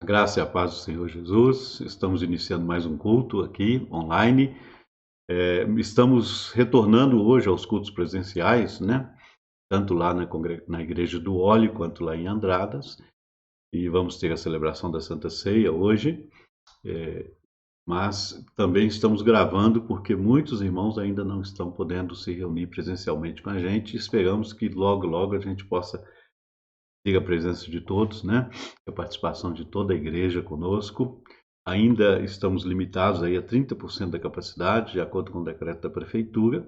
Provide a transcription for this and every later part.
A graça e a paz do Senhor Jesus. Estamos iniciando mais um culto aqui online. Estamos retornando hoje aos cultos presenciais, né? Tanto lá na Igreja do Óleo quanto lá em Andradas. E vamos ter a celebração da Santa Ceia hoje. Mas também estamos gravando porque muitos irmãos ainda não estão podendo se reunir presencialmente com a gente. Esperamos que logo, logo a gente possa ter a presença de todos, né? A participação de toda a igreja conosco. Ainda estamos limitados aí a 30% da capacidade, de acordo com o decreto da prefeitura,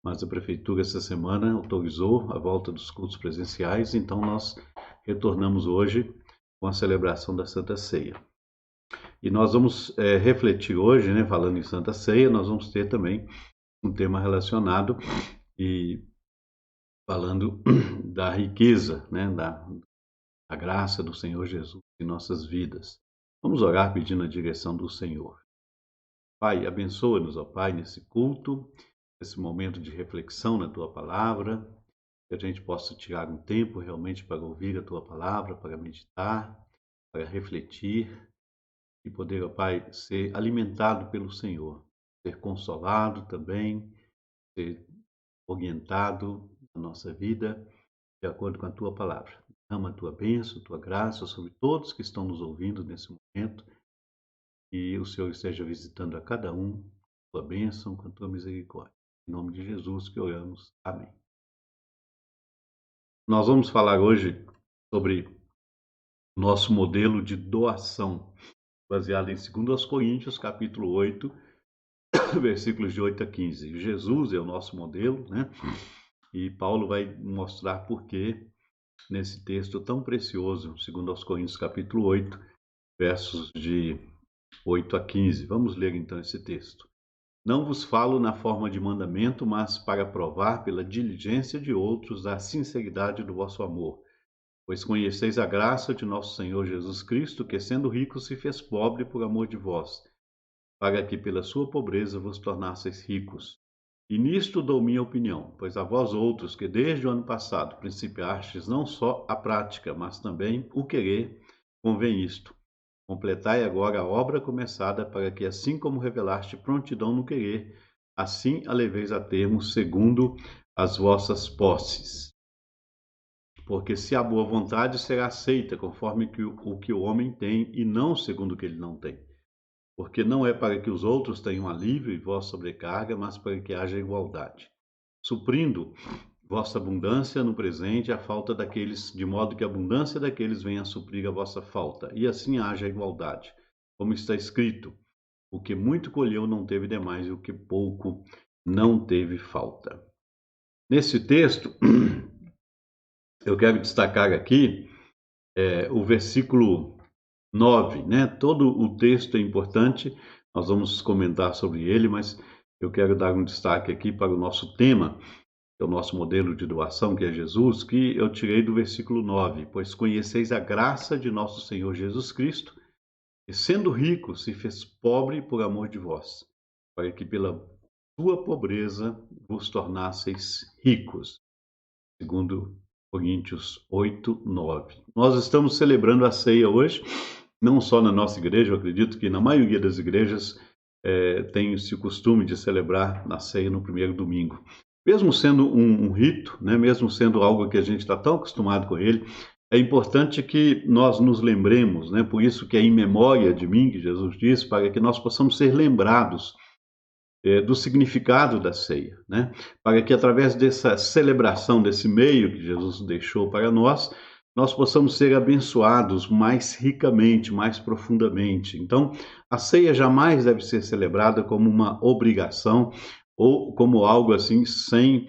mas a prefeitura essa semana autorizou a volta dos cultos presenciais, então nós retornamos hoje com a celebração da Santa Ceia. E nós vamos refletir hoje, né, falando em Santa Ceia, nós vamos ter também um tema relacionado e falando da riqueza, né, da graça do Senhor Jesus em nossas vidas. Vamos orar pedindo a direção do Senhor. Pai, abençoa-nos, ó Pai, nesse culto, nesse momento de reflexão na Tua Palavra, que a gente possa tirar um tempo realmente para ouvir a Tua Palavra, para meditar, para refletir e poder, ó Pai, ser alimentado pelo Senhor, ser consolado também, ser orientado na nossa vida de acordo com a Tua Palavra. Derrama a Tua bênção, a Tua graça sobre todos que estão nos ouvindo nesse momento e o Senhor esteja visitando a cada um, Tua bênção, com a Tua misericórdia. Em nome de Jesus que oramos. Amém. Nós vamos falar hoje sobre nosso modelo de doação, baseado em 2 Coríntios, capítulo 8, versículos de 8 a 15. Jesus é o nosso modelo, né? E Paulo vai mostrar por que nesse texto tão precioso, 2 Coríntios capítulo 8, versos de 8 a 15. Vamos ler então esse texto. Não vos falo na forma de mandamento, mas para provar pela diligência de outros a sinceridade do vosso amor. Pois conheceis a graça de nosso Senhor Jesus Cristo, que sendo rico se fez pobre por amor de vós, para que pela sua pobreza vos tornasseis ricos. E nisto dou minha opinião, pois a vós outros que desde o ano passado principiastes não só a prática, mas também o querer, convém isto: completai agora a obra começada, para que assim como revelaste prontidão no querer, assim a leveis a termo segundo as vossas posses. Porque se a boa vontade será aceita conforme o que o homem tem, e não segundo o que ele não tem. Porque não é para que os outros tenham alívio e vós sobrecarga, mas para que haja igualdade. Suprindo vossa abundância no presente a falta daqueles, de modo que a abundância daqueles venha a suprir a vossa falta, e assim haja igualdade. Como está escrito: o que muito colheu não teve demais, e o que pouco não teve falta. Nesse texto, eu quero destacar aqui o versículo 9, né? Todo o texto é importante, nós vamos comentar sobre ele, mas eu quero dar um destaque aqui para o nosso tema, que é o nosso modelo de doação, que é Jesus, que eu tirei do versículo 9. Pois conheceis a graça de nosso Senhor Jesus Cristo, que sendo rico se fez pobre por amor de vós, para que pela sua pobreza vos tornasseis ricos. Segundo Coríntios 8, 9. Nós estamos celebrando a ceia hoje, não só na nossa igreja, eu acredito que na maioria das igrejas tem esse costume de celebrar a ceia no primeiro domingo. Mesmo sendo um rito, né, mesmo sendo algo que a gente está tão acostumado com ele, é importante que nós nos lembremos, né, por isso que é em memória de mim, que Jesus diz, para que nós possamos ser lembrados do significado da ceia, né? Para que através dessa celebração, desse meio que Jesus deixou para nós, nós possamos ser abençoados mais ricamente, mais profundamente. Então, a ceia jamais deve ser celebrada como uma obrigação ou como algo assim sem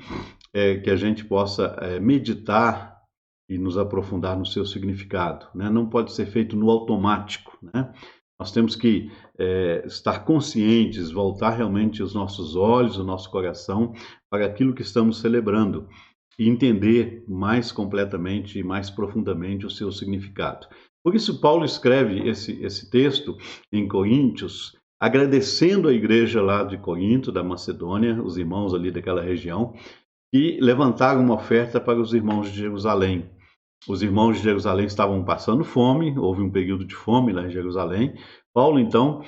que a gente possa meditar e nos aprofundar no seu significado, né? Não pode ser feito no automático, né? Nós temos que estar conscientes, voltar realmente os nossos olhos, o nosso coração para aquilo que estamos celebrando e entender mais completamente e mais profundamente o seu significado. Por isso, Paulo escreve esse texto em Coríntios, agradecendo a igreja lá de Corinto, da Macedônia, os irmãos ali daquela região, que levantaram uma oferta para os irmãos de Jerusalém. Os irmãos de Jerusalém estavam passando fome, houve um período de fome lá em Jerusalém. Paulo, então,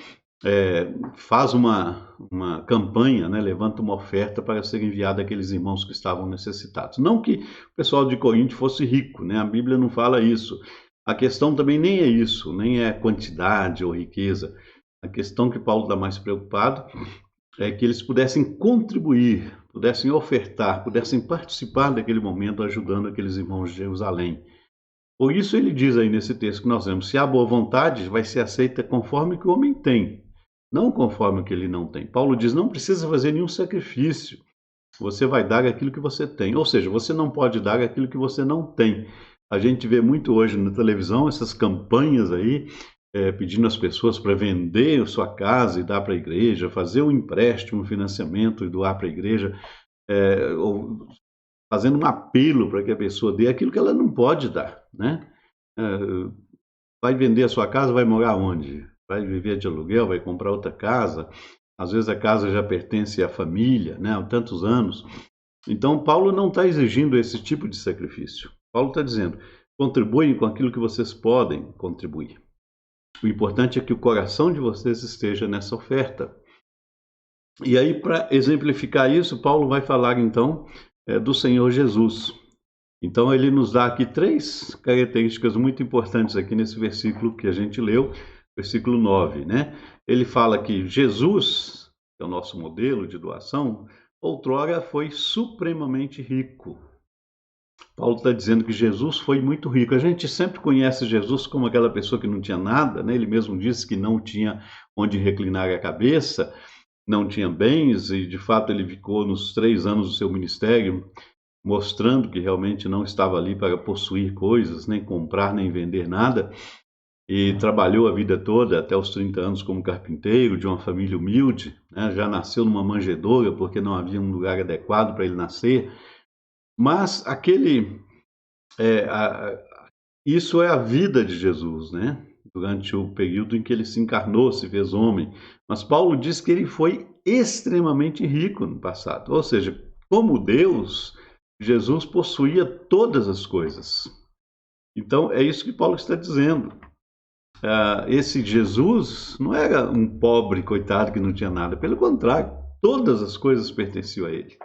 faz uma campanha, né, levanta uma oferta para ser enviada àqueles irmãos que estavam necessitados. Não que o pessoal de Corinto fosse rico, né? A Bíblia não fala isso. A questão também nem é isso, nem é quantidade ou riqueza. A questão que Paulo está mais preocupado é que eles pudessem contribuir, pudessem ofertar, pudessem participar daquele momento ajudando aqueles irmãos de Jerusalém. Por isso ele diz aí nesse texto que nós vemos, se há boa vontade, vai ser aceita conforme o que o homem tem, não conforme o que ele não tem. Paulo diz, não precisa fazer nenhum sacrifício, você vai dar aquilo que você tem. Ou seja, você não pode dar aquilo que você não tem. A gente vê muito hoje na televisão essas campanhas aí, pedindo às pessoas para vender a sua casa e dar para a igreja, fazer um empréstimo, um financiamento e doar para a igreja, ou fazendo um apelo para que a pessoa dê aquilo que ela não pode dar, né? Vai vender a sua casa, vai morar onde? Vai viver de aluguel, vai comprar outra casa? Às vezes a casa já pertence à família, né? Há tantos anos. Então, Paulo não está exigindo esse tipo de sacrifício. Paulo está dizendo, contribuem com aquilo que vocês podem contribuir. O importante é que o coração de vocês esteja nessa oferta. E aí, para exemplificar isso, Paulo vai falar, então, do Senhor Jesus. Então, ele nos dá aqui 3 características muito importantes aqui nesse versículo que a gente leu, versículo 9, né? Ele fala que Jesus, que é o nosso modelo de doação, outrora foi supremamente rico. Paulo está dizendo que Jesus foi muito rico. A gente sempre conhece Jesus como aquela pessoa que não tinha nada, né? Ele mesmo disse que não tinha onde reclinar a cabeça, não tinha bens, e de fato ele ficou nos 3 anos do seu ministério mostrando que realmente não estava ali para possuir coisas, nem comprar, nem vender nada, e trabalhou a vida toda, até os 30 anos, como carpinteiro, de uma família humilde, né? Já nasceu numa manjedoura, porque não havia um lugar adequado para ele nascer, mas isso é a vida de Jesus, né? Durante o período em que ele se encarnou, se fez homem. Mas Paulo diz que ele foi extremamente rico no passado, ou seja, como Deus, Jesus possuía todas as coisas. Então, é isso que Paulo está dizendo. Esse Jesus não era um pobre coitado que não tinha nada. Pelo contrário, todas as coisas pertenciam a ele.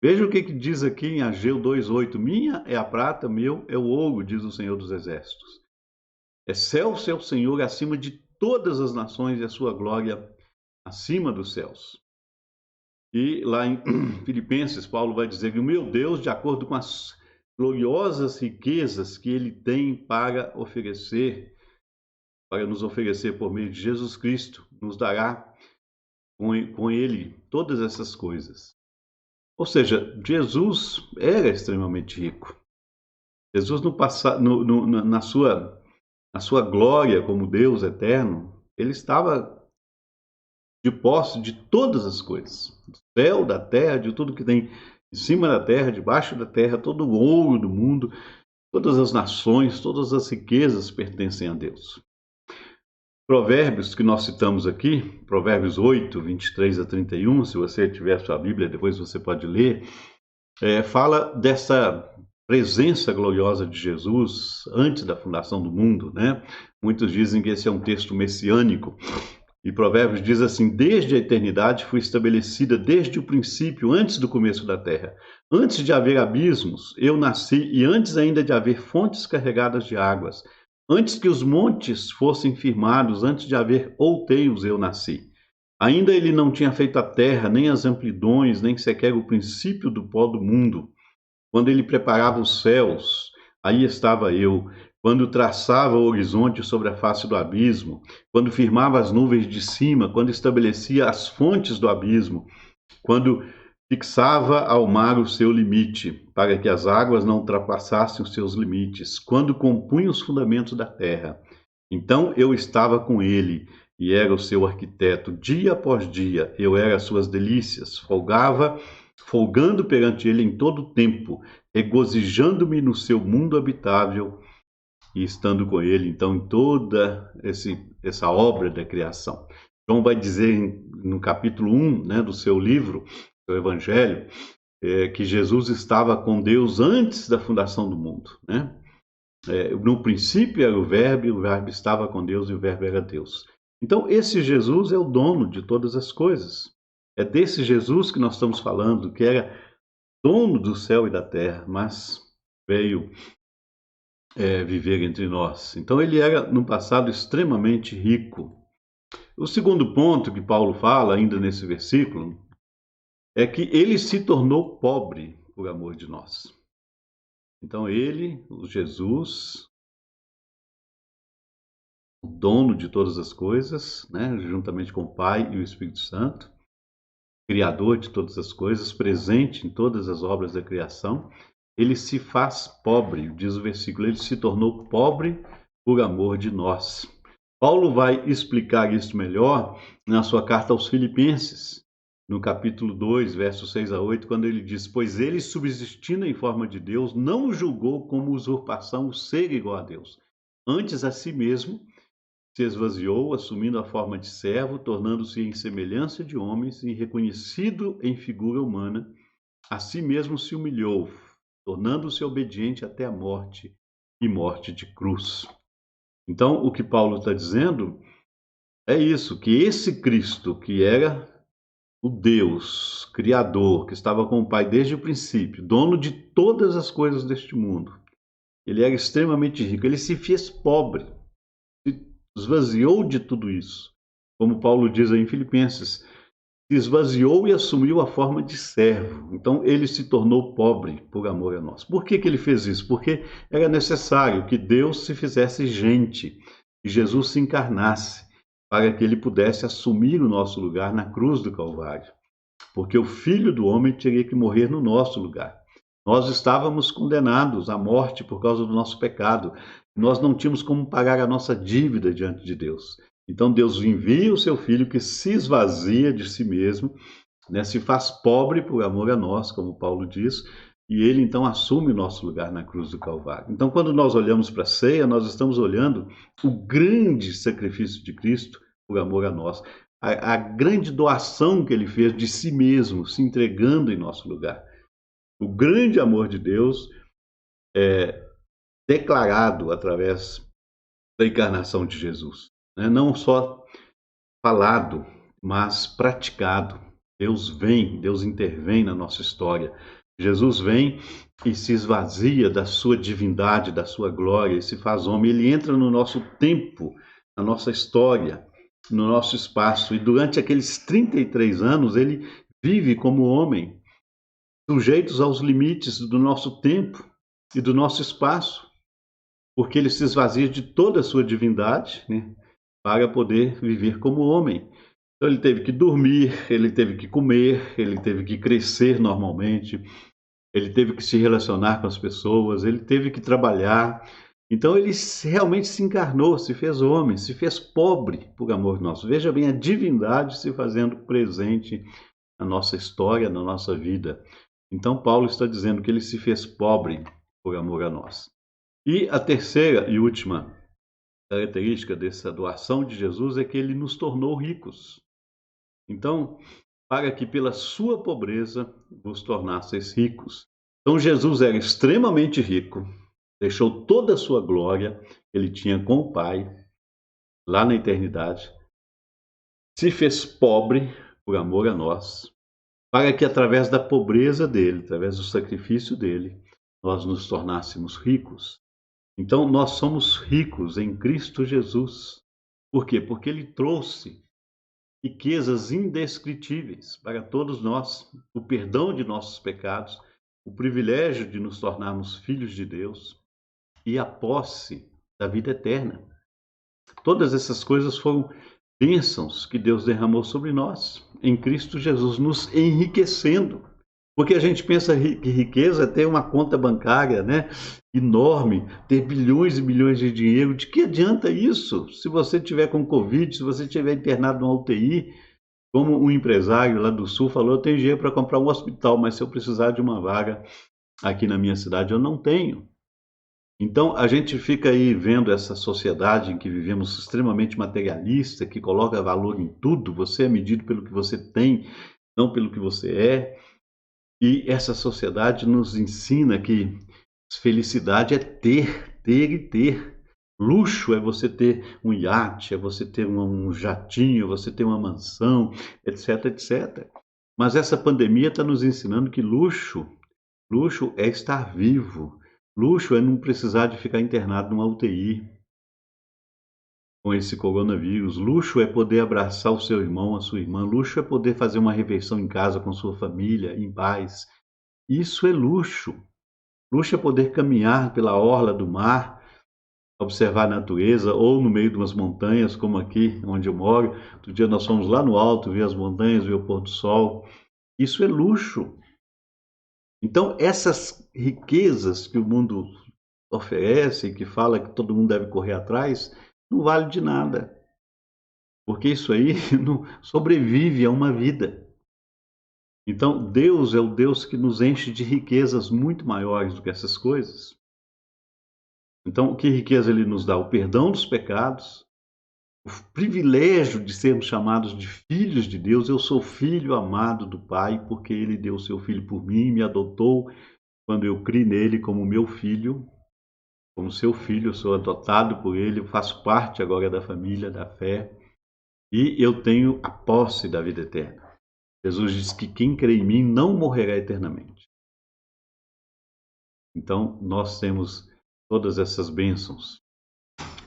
Veja o que diz aqui em Ageu 2,8. Minha é a prata, meu é o ouro, diz o Senhor dos Exércitos. Excelso é o Senhor acima de todas as nações e a sua glória acima dos céus. E lá em Filipenses, Paulo vai dizer que o meu Deus, de acordo com as gloriosas riquezas que ele tem para nos oferecer por meio de Jesus Cristo, nos dará com ele todas essas coisas. Ou seja, Jesus era extremamente rico. Jesus no passado, na sua glória como Deus eterno, ele estava de posse de todas as coisas, do céu, da terra, de tudo que tem em cima da terra, debaixo da terra, todo o ouro do mundo, todas as nações, todas as riquezas pertencem a Deus. Provérbios que nós citamos aqui, Provérbios 8, 23 a 31, se você tiver sua Bíblia, depois você pode ler, fala dessa presença gloriosa de Jesus antes da fundação do mundo, né? Muitos dizem que esse é um texto messiânico. E Provérbios diz assim, desde a eternidade fui estabelecida desde o princípio, antes do começo da terra. Antes de haver abismos, eu nasci, e antes ainda de haver fontes carregadas de águas. Antes que os montes fossem firmados, antes de haver outeiros, eu nasci. Ainda ele não tinha feito a terra, nem as amplidões, nem sequer o princípio do pó do mundo. Quando ele preparava os céus, aí estava eu. Quando traçava o horizonte sobre a face do abismo, quando firmava as nuvens de cima, quando estabelecia as fontes do abismo, quando fixava ao mar o seu limite, para que as águas não ultrapassassem os seus limites, quando compunha os fundamentos da terra. Então eu estava com ele e era o seu arquiteto. Dia após dia eu era as suas delícias, folgando perante ele em todo o tempo, regozijando-me no seu mundo habitável e estando com ele, então, em toda essa obra da criação. João vai dizer no capítulo 1, né, do seu livro, do Evangelho, que Jesus estava com Deus antes da fundação do mundo, né? No princípio era o Verbo estava com Deus e o Verbo era Deus. Então, esse Jesus é o dono de todas as coisas. É desse Jesus que nós estamos falando, que era dono do céu e da terra, mas veio viver entre nós. Então, ele era, no passado, extremamente rico. O segundo ponto que Paulo fala, ainda nesse versículo, é que ele se tornou pobre por amor de nós. Então, ele, o Jesus, o dono de todas as coisas, né, juntamente com o Pai e o Espírito Santo, Criador de todas as coisas, presente em todas as obras da criação, ele se faz pobre, diz o versículo, ele se tornou pobre por amor de nós. Paulo vai explicar isso melhor na sua carta aos Filipenses, no capítulo 2, versos 6 a 8, quando ele diz: pois ele, subsistindo em forma de Deus, não julgou como usurpação o ser igual a Deus. Antes, a si mesmo se esvaziou, assumindo a forma de servo, tornando-se em semelhança de homens e reconhecido em figura humana, a si mesmo se humilhou, tornando-se obediente até a morte e morte de cruz. Então, o que Paulo está dizendo é isso, que esse Cristo, que era o Deus Criador, que estava com o Pai desde o princípio, dono de todas as coisas deste mundo, ele era extremamente rico, ele se fez pobre, se esvaziou de tudo isso. Como Paulo diz aí em Filipenses, se esvaziou e assumiu a forma de servo. Então ele se tornou pobre por amor a nós. Por que ele fez isso? Porque era necessário que Deus se fizesse gente e Jesus se encarnasse para que ele pudesse assumir o nosso lugar na cruz do Calvário. Porque o Filho do Homem teria que morrer no nosso lugar. Nós estávamos condenados à morte por causa do nosso pecado. Nós não tínhamos como pagar a nossa dívida diante de Deus. Então Deus envia o seu Filho que se esvazia de si mesmo, né, se faz pobre por amor a nós, como Paulo diz, e ele então assume o nosso lugar na cruz do Calvário. Então, quando nós olhamos para a ceia, nós estamos olhando o grande sacrifício de Cristo por amor a nós, a grande doação que ele fez de si mesmo, se entregando em nosso lugar. O grande amor de Deus é declarado através da encarnação de Jesus, né? Não só falado, mas praticado. Deus vem, Deus intervém na nossa história. Jesus vem e se esvazia da sua divindade, da sua glória, e se faz homem. Ele entra no nosso tempo, na nossa história, no nosso espaço. E durante aqueles 33 anos, ele vive como homem, sujeitos aos limites do nosso tempo e do nosso espaço, porque ele se esvazia de toda a sua divindade, né, para poder viver como homem. Então ele teve que dormir, ele teve que comer, ele teve que crescer normalmente, ele teve que se relacionar com as pessoas, ele teve que trabalhar. Então ele realmente se encarnou, se fez homem, se fez pobre por amor nosso. Veja bem a divindade se fazendo presente na nossa história, na nossa vida. Então Paulo está dizendo que ele se fez pobre por amor a nós. E a terceira e última característica dessa doação de Jesus é que ele nos tornou ricos. Então, para que pela sua pobreza vos tornasseis ricos. Então Jesus era extremamente rico, deixou toda a sua glória que ele tinha com o Pai, lá na eternidade, se fez pobre por amor a nós, para que através da pobreza dele, através do sacrifício dele, nós nos tornássemos ricos. Então nós somos ricos em Cristo Jesus. Por quê? Porque ele trouxe riquezas indescritíveis para todos nós, o perdão de nossos pecados, o privilégio de nos tornarmos filhos de Deus e a posse da vida eterna. Todas essas coisas foram bênçãos que Deus derramou sobre nós, em Cristo Jesus, nos enriquecendo. Porque a gente pensa que riqueza é ter uma conta bancária, né, enorme, ter bilhões e bilhões de dinheiro. De que adianta isso? Se você tiver com Covid, se você estiver internado numa UTI, como um empresário lá do Sul falou, eu tenho dinheiro para comprar um hospital, mas se eu precisar de uma vaga aqui na minha cidade, eu não tenho. Então, a gente fica aí vendo essa sociedade em que vivemos extremamente materialista, que coloca valor em tudo. Você é medido pelo que você tem, não pelo que você é. E essa sociedade nos ensina que felicidade é ter ter e ter. Luxo é você ter um iate, é você ter um jatinho, você ter uma mansão, etc, etc. Mas essa pandemia está nos ensinando que luxo é estar vivo. Luxo é não precisar de ficar internado numa UTI com esse coronavírus. Luxo é poder abraçar o seu irmão, a sua irmã. Luxo é poder fazer uma refeição em casa com sua família, em paz. Isso é luxo. Luxo é poder caminhar pela orla do mar, observar a natureza, ou no meio de umas montanhas, como aqui onde eu moro. Outro dia nós fomos lá no alto, ver as montanhas, ver o pôr do sol. Isso é luxo. Então, essas riquezas que o mundo oferece e que fala que todo mundo deve correr atrás, não vale de nada. Porque isso aí não sobrevive a uma vida. Então, Deus é o Deus que nos enche de riquezas muito maiores do que essas coisas. Então, que riqueza Ele nos dá? O perdão dos pecados, o privilégio de sermos chamados de filhos de Deus. Eu sou filho amado do Pai, porque Ele deu o seu Filho por mim, me adotou quando eu criei nele como meu filho, como seu filho. Eu sou adotado por Ele, eu faço parte agora da família, da fé, e eu tenho a posse da vida eterna. Jesus diz que quem crê em mim não morrerá eternamente. Então, nós temos todas essas bênçãos.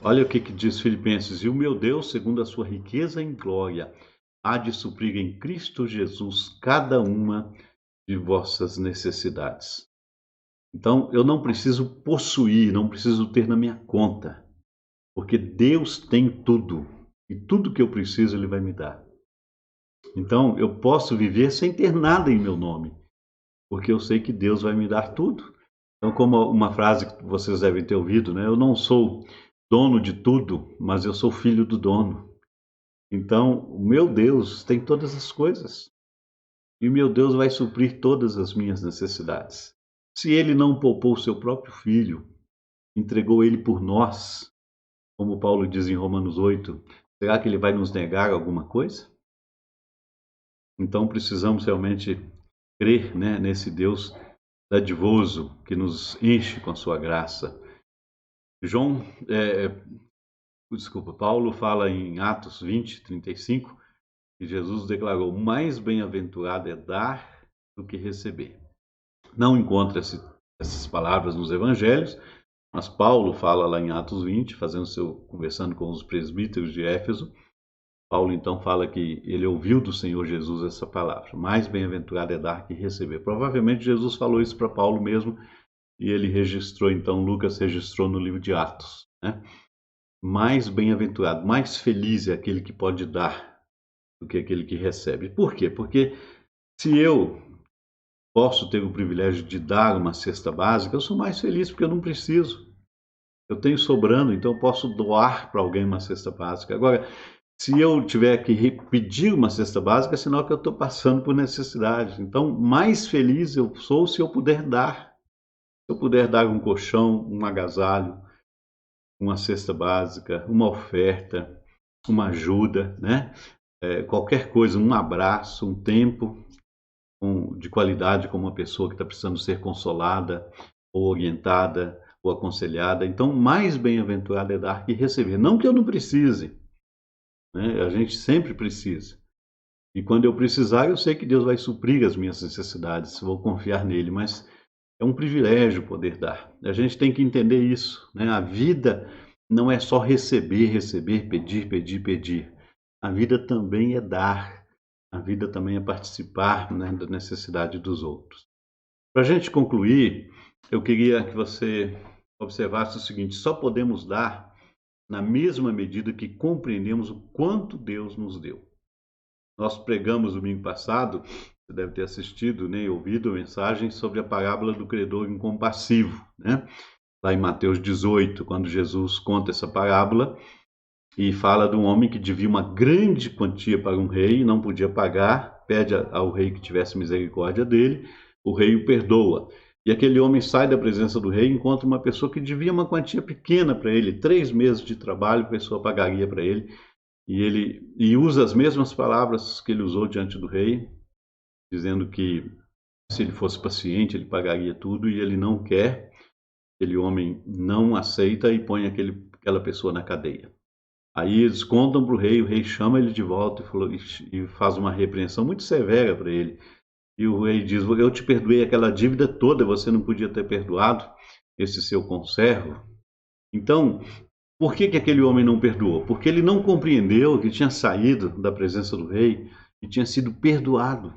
Olha o que diz Filipenses: e o meu Deus, segundo a sua riqueza em glória, há de suprir em Cristo Jesus cada uma de vossas necessidades. Então, eu não preciso possuir, não preciso ter na minha conta, porque Deus tem tudo, e tudo que eu preciso Ele vai me dar. Então, eu posso viver sem ter nada em meu nome, porque eu sei que Deus vai me dar tudo. Então, como uma frase que vocês devem ter ouvido, né? Eu não sou dono de tudo, mas eu sou filho do dono. Então, o meu Deus tem todas as coisas. E o meu Deus vai suprir todas as minhas necessidades. Se Ele não poupou o seu próprio Filho, entregou Ele por nós, como Paulo diz em Romanos 8, será que Ele vai nos negar alguma coisa? Então, precisamos realmente crer, né, nesse Deus dadivoso que nos enche com a sua graça. Paulo fala em Atos 20, 35, que Jesus declarou: mais bem-aventurado é dar do que receber. Não encontra essas palavras nos evangelhos, mas Paulo fala lá em Atos 20, conversando com os presbíteros de Éfeso. Paulo então fala que ele ouviu do Senhor Jesus essa palavra: mais bem-aventurado é dar que receber. Provavelmente Jesus falou isso para Paulo mesmo, e ele registrou, então Lucas registrou no livro de Atos, né? Mais bem-aventurado, mais feliz é aquele que pode dar do que aquele que recebe. Por quê? Porque se eu posso ter o privilégio de dar uma cesta básica, eu sou mais feliz porque eu não preciso. Eu tenho sobrando, então eu posso doar para alguém uma cesta básica. Agora, se eu tiver que pedir uma cesta básica, é sinal que eu estou passando por necessidade. Então, mais feliz eu sou se eu puder dar. Se eu puder dar um colchão, um agasalho, uma cesta básica, uma oferta, uma ajuda, né? Qualquer coisa, um abraço, um tempo de qualidade com uma pessoa que está precisando ser consolada, ou orientada, ou aconselhada. Então, mais bem-aventurado é dar que receber. Não que eu não precise, né? A gente sempre precisa. E quando eu precisar, eu sei que Deus vai suprir as minhas necessidades, vou confiar nele, mas é um privilégio poder dar. A gente tem que entender isso, né? A vida não é só receber, receber, pedir, pedir, pedir. A vida também é dar. A vida também é participar, né, da necessidade dos outros. Para a gente concluir, eu queria que você observasse o seguinte: só podemos dar na mesma medida que compreendemos o quanto Deus nos deu. Nós pregamos domingo passado, você deve ter assistido, né, e ouvido a mensagem sobre a parábola do credor incompassivo, né? Lá em Mateus 18, quando Jesus conta essa parábola e fala de um homem que devia uma grande quantia para um rei e não podia pagar, pede ao rei que tivesse misericórdia dele, o rei o perdoa. E aquele homem sai da presença do rei e encontra uma pessoa que devia uma quantia pequena para ele, 3 meses de trabalho, a pessoa pagaria para ele, e ele usa as mesmas palavras que ele usou diante do rei, dizendo que se ele fosse paciente ele pagaria tudo, e ele não quer. aquele homem não aceita e põe aquela pessoa na cadeia. Aí eles contam para o rei chama ele de volta e faz uma repreensão muito severa para ele. E o rei diz: eu te perdoei aquela dívida toda, você não podia ter perdoado esse seu conservo? Então, por que aquele homem não perdoou? Porque ele não compreendeu que tinha saído da presença do rei e tinha sido perdoado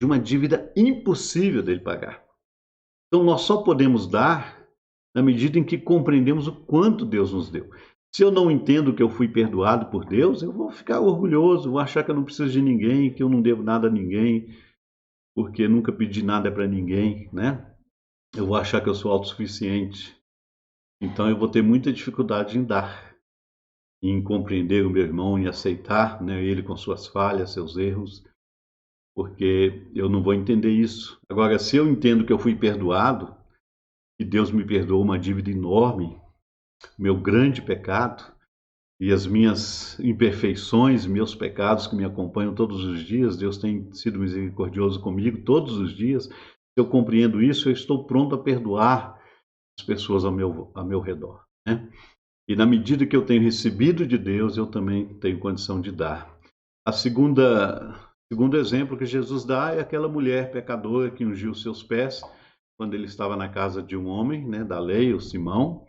de uma dívida impossível dele pagar. Então, nós só podemos dar na medida em que compreendemos o quanto Deus nos deu. Se eu não entendo que eu fui perdoado por Deus, eu vou ficar orgulhoso, vou achar que eu não preciso de ninguém, que eu não devo nada a ninguém, porque nunca pedi nada para ninguém, né? Eu vou achar que eu sou autossuficiente. Então eu vou ter muita dificuldade em dar, em compreender o meu irmão, em aceitar, né, ele com suas falhas, seus erros, porque eu não vou entender isso. Agora, se eu entendo que eu fui perdoado, que Deus me perdoou uma dívida enorme, meu grande pecado, e as minhas imperfeições, meus pecados que me acompanham todos os dias, Deus tem sido misericordioso comigo todos os dias. Se eu compreendo isso, eu estou pronto a perdoar as pessoas ao meu redor, né? E na medida que eu tenho recebido de Deus, eu também tenho condição de dar. Segundo exemplo que Jesus dá é aquela mulher pecadora que ungiu seus pés quando ele estava na casa de um homem, né, da lei, o Simão,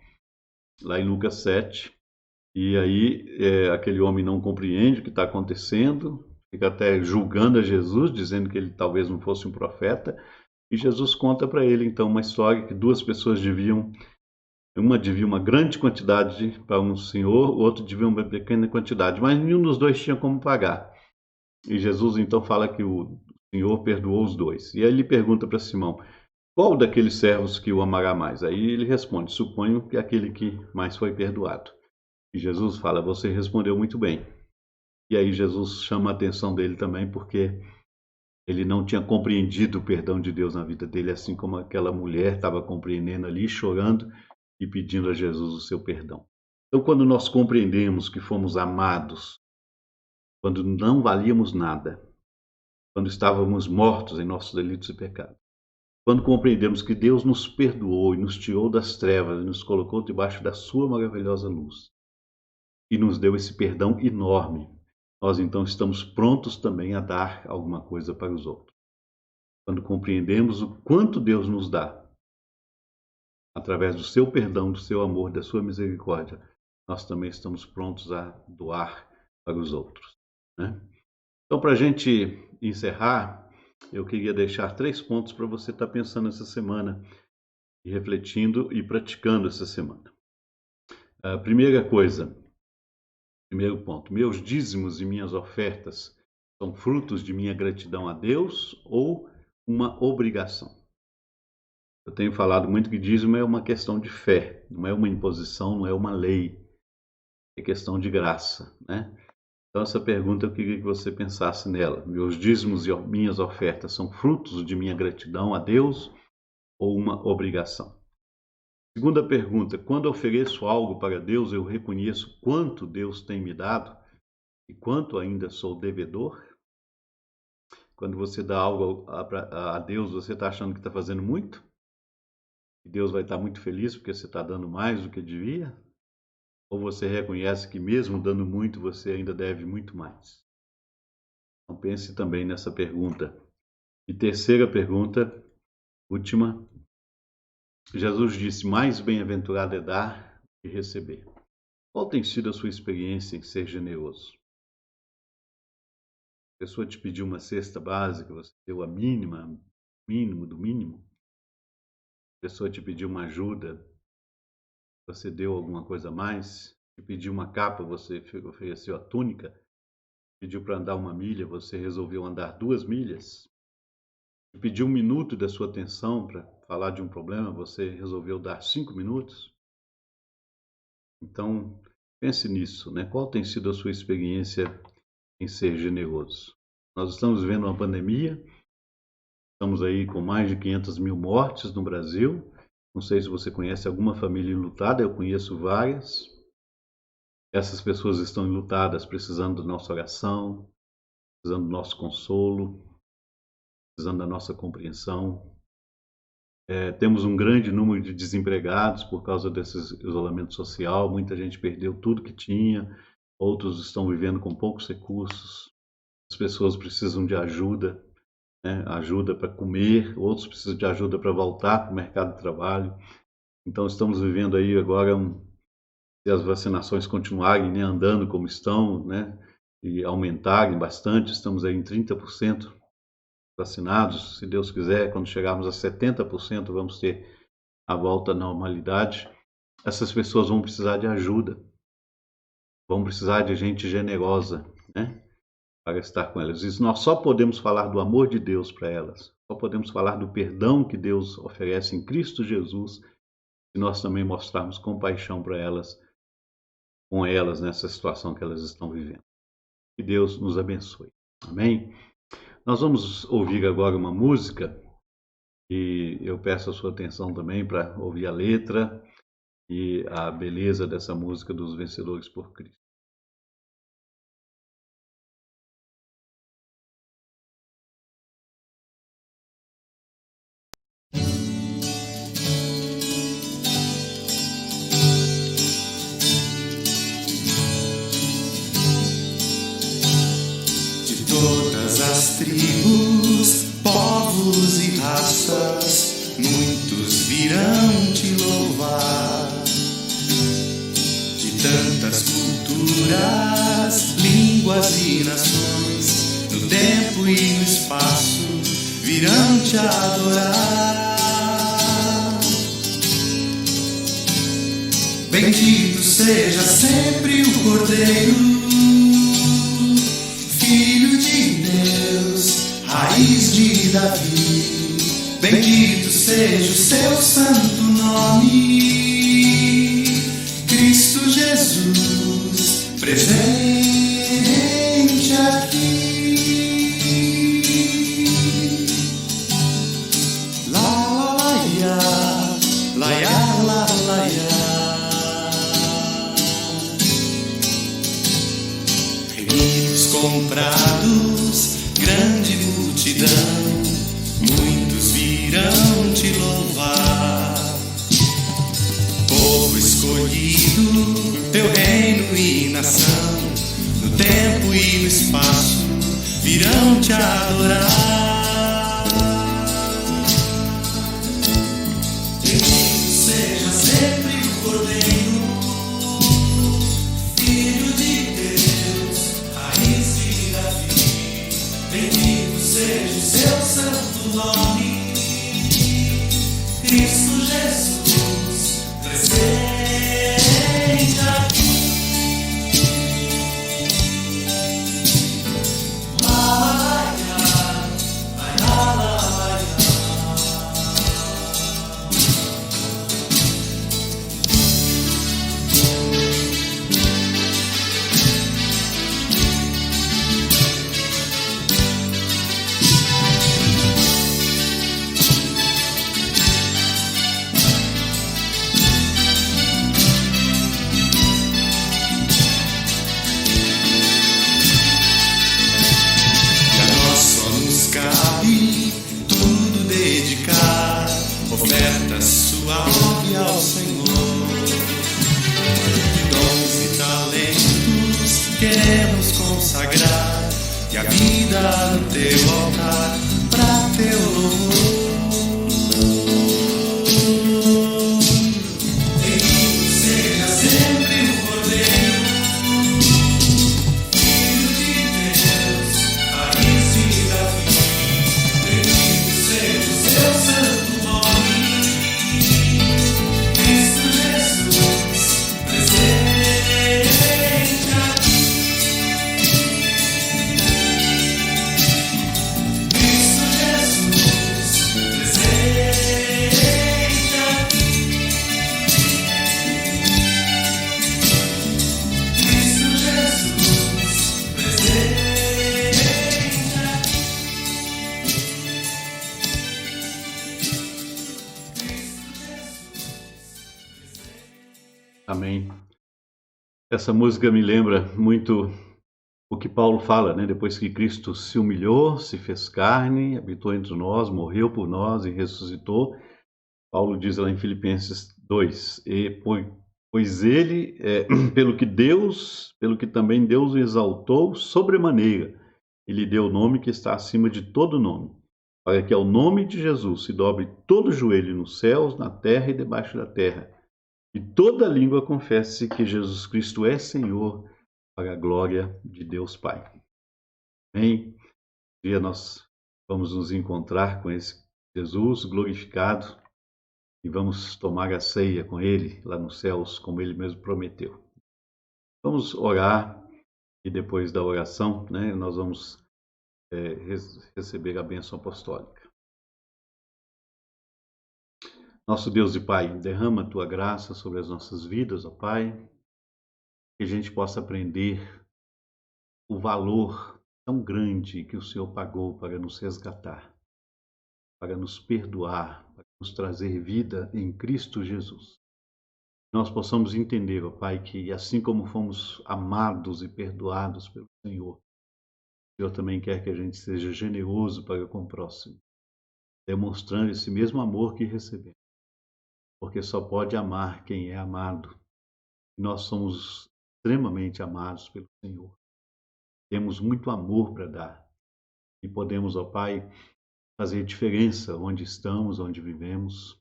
lá em Lucas 7. E aí aquele homem não compreende o que está acontecendo, fica até julgando a Jesus, dizendo que ele talvez não fosse um profeta. E Jesus conta para ele então uma história que duas pessoas uma devia uma grande quantidade para um senhor, o outro devia uma pequena quantidade, mas nenhum dos dois tinha como pagar. E Jesus então fala que o senhor perdoou os dois. E aí ele pergunta para Simão: qual daqueles servos que o amará mais? Aí ele responde: suponho que aquele que mais foi perdoado. E Jesus fala: você respondeu muito bem. E aí Jesus chama a atenção dele também, porque ele não tinha compreendido o perdão de Deus na vida dele, assim como aquela mulher estava compreendendo ali, chorando e pedindo a Jesus o seu perdão. Então, quando nós compreendemos que fomos amados, quando não valíamos nada, quando estávamos mortos em nossos delitos e pecados, quando compreendemos que Deus nos perdoou e nos tirou das trevas e nos colocou debaixo da sua maravilhosa luz e nos deu esse perdão enorme, nós então estamos prontos também a dar alguma coisa para os outros. Quando compreendemos o quanto Deus nos dá, através do seu perdão, do seu amor, da sua misericórdia, nós também estamos prontos a doar para os outros, né? Então, para a gente encerrar, eu queria deixar 3 pontos para você estar pensando essa semana, e refletindo e praticando essa semana. A primeira coisa, primeiro ponto: meus dízimos e minhas ofertas são frutos de minha gratidão a Deus ou uma obrigação? Eu tenho falado muito que dízimo é uma questão de fé, não é uma imposição, não é uma lei, é questão de graça, né? Então essa pergunta eu queria que você pensasse nela. Meus dízimos e minhas ofertas são frutos de minha gratidão a Deus ou uma obrigação? Segunda pergunta: quando ofereço algo para Deus, eu reconheço quanto Deus tem me dado e quanto ainda sou devedor? Quando você dá algo a Deus, você está achando que está fazendo muito? E Deus vai estar muito feliz porque você está dando mais do que devia? Ou você reconhece que mesmo dando muito, você ainda deve muito mais? Então pense também nessa pergunta. E terceira pergunta, última: Jesus disse: mais bem-aventurado é dar que receber. Qual tem sido a sua experiência em ser generoso? A pessoa te pediu uma cesta básica, você deu a mínima, mínimo do mínimo? A pessoa te pediu uma ajuda, você deu alguma coisa a mais? Te pediu uma capa, você ofereceu a túnica? Pediu para andar 1 milha, você resolveu andar 2 milhas? Te pediu 1 minuto da sua atenção para falar de um problema, você resolveu dar 5 minutos? Então, pense nisso, né? Qual tem sido a sua experiência em ser generoso? Nós estamos vivendo uma pandemia, estamos aí com mais de 500 mil mortes no Brasil. Não sei se você conhece alguma família enlutada, eu conheço várias. Essas pessoas estão enlutadas, precisando da nossa oração, precisando do nosso consolo, precisando da nossa compreensão. Temos um grande número de desempregados por causa desse isolamento social. Muita gente perdeu tudo que tinha, outros estão vivendo com poucos recursos. As pessoas precisam de ajuda, né? Ajuda para comer, outros precisam de ajuda para voltar para o mercado de trabalho. Então estamos vivendo aí agora se as vacinações continuarem, né, andando como estão, né, e aumentarem bastante, estamos aí em 30% vacinados. Se Deus quiser, quando chegarmos a 70%, vamos ter a volta à normalidade. Essas pessoas vão precisar de ajuda, vão precisar de gente generosa, né, para estar com elas. E nós só podemos falar do amor de Deus para elas, só podemos falar do perdão que Deus oferece em Cristo Jesus, se nós também mostrarmos compaixão para elas, com elas nessa situação que elas estão vivendo. Que Deus nos abençoe. Amém? Nós vamos ouvir agora uma música e eu peço a sua atenção também para ouvir a letra e a beleza dessa música dos Vencedores por Cristo. De todas as tribos, povos e raças, muitos virão te louvar. De tantas culturas, línguas e nações, no tempo e no espaço, virão te adorar. Bendito seja sempre o Cordeiro, Filho de Deus, raiz de Davi. Bendito seja o seu santo nome, Cristo Jesus, presente aqui. La la la ya, la ya. Remidos comprados, grande multidão, muitos virão te louvar. Povo escolhido, teu reino e nação, no tempo e no espaço, virão te adorar. Bendito seja sempre o Cordeiro, Filho de Deus, raiz de Davi. Bendito seja o seu santo nome, Cristo Jesus, presente aqui. E a nós só nos cabe tudo dedicar, oferta suave ao Senhor. De dons e talentos queremos consagrar, e a vida no teu altar, pra teu louvor. Bendito seja sempre o Cordeiro, Filho de Deus, raiz de Davi. Bendito seja o seu santo nome, Cristo Jesus, presente aqui. Cristo Jesus, presente aqui. Cristo Jesus, presente aqui. Amém. Essa música me lembra muito o que Paulo fala, né? Depois que Cristo se humilhou, se fez carne, habitou entre nós, morreu por nós e ressuscitou, Paulo diz lá em Filipenses 2, pois ele, pelo que também Deus o exaltou sobremaneira, e lhe deu o nome que está acima de todo nome, para que ao nome de Jesus se dobre todo joelho nos céus, na terra e debaixo da terra, e toda língua confesse que Jesus Cristo é Senhor, para a glória de Deus Pai. Amém? Um dia nós vamos nos encontrar com esse Jesus glorificado e vamos tomar a ceia com Ele lá nos céus, como Ele mesmo prometeu. Vamos orar e depois da oração, nós vamos receber a bênção apostólica. Nosso Deus e Pai, derrama a Tua graça sobre as nossas vidas, ó Pai, que a gente possa aprender o valor tão grande que o Senhor pagou para nos resgatar, para nos perdoar, para nos trazer vida em Cristo Jesus. Nós possamos entender, ó Pai, que assim como fomos amados e perdoados pelo Senhor, o Senhor também quer que a gente seja generoso para com o próximo, demonstrando esse mesmo amor que recebemos, porque só pode amar quem é amado. E nós somos extremamente amados pelo Senhor. Temos muito amor para dar e podemos, ó Pai, fazer diferença onde estamos, onde vivemos,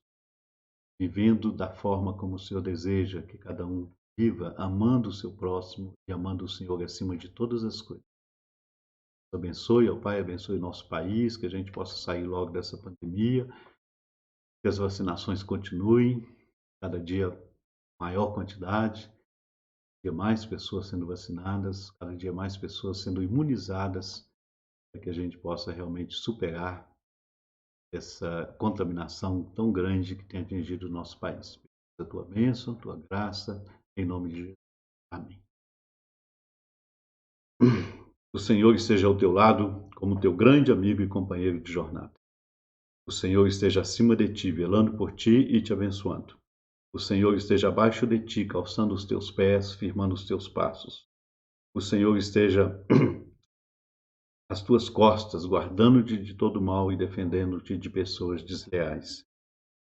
vivendo da forma como o Senhor deseja que cada um viva, amando o seu próximo e amando o Senhor acima de todas as coisas. Abençoe, ó Pai, abençoe nosso país, que a gente possa sair logo dessa pandemia, que as vacinações continuem, cada dia maior quantidade, cada dia mais pessoas sendo vacinadas, cada dia mais pessoas sendo imunizadas, para que a gente possa realmente superar essa contaminação tão grande que tem atingido o nosso país. A tua bênção, a tua graça, em nome de Jesus. Amém. O Senhor esteja ao teu lado, como teu grande amigo e companheiro de jornada. O Senhor esteja acima de ti, velando por ti e te abençoando. O Senhor esteja abaixo de ti, calçando os teus pés, firmando os teus passos. O Senhor esteja às tuas costas, guardando-te de todo mal e defendendo-te de pessoas desleais.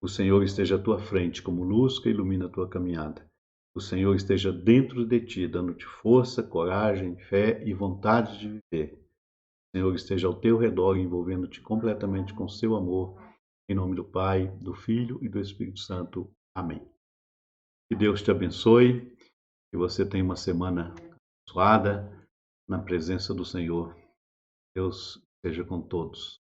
O Senhor esteja à tua frente como luz que ilumina a tua caminhada. O Senhor esteja dentro de ti, dando-te força, coragem, fé e vontade de viver. O Senhor esteja ao teu redor, envolvendo-te completamente com seu amor. Em nome do Pai, do Filho e do Espírito Santo. Amém. Que Deus te abençoe, que você tenha uma semana abençoada na presença do Senhor. Deus seja com todos.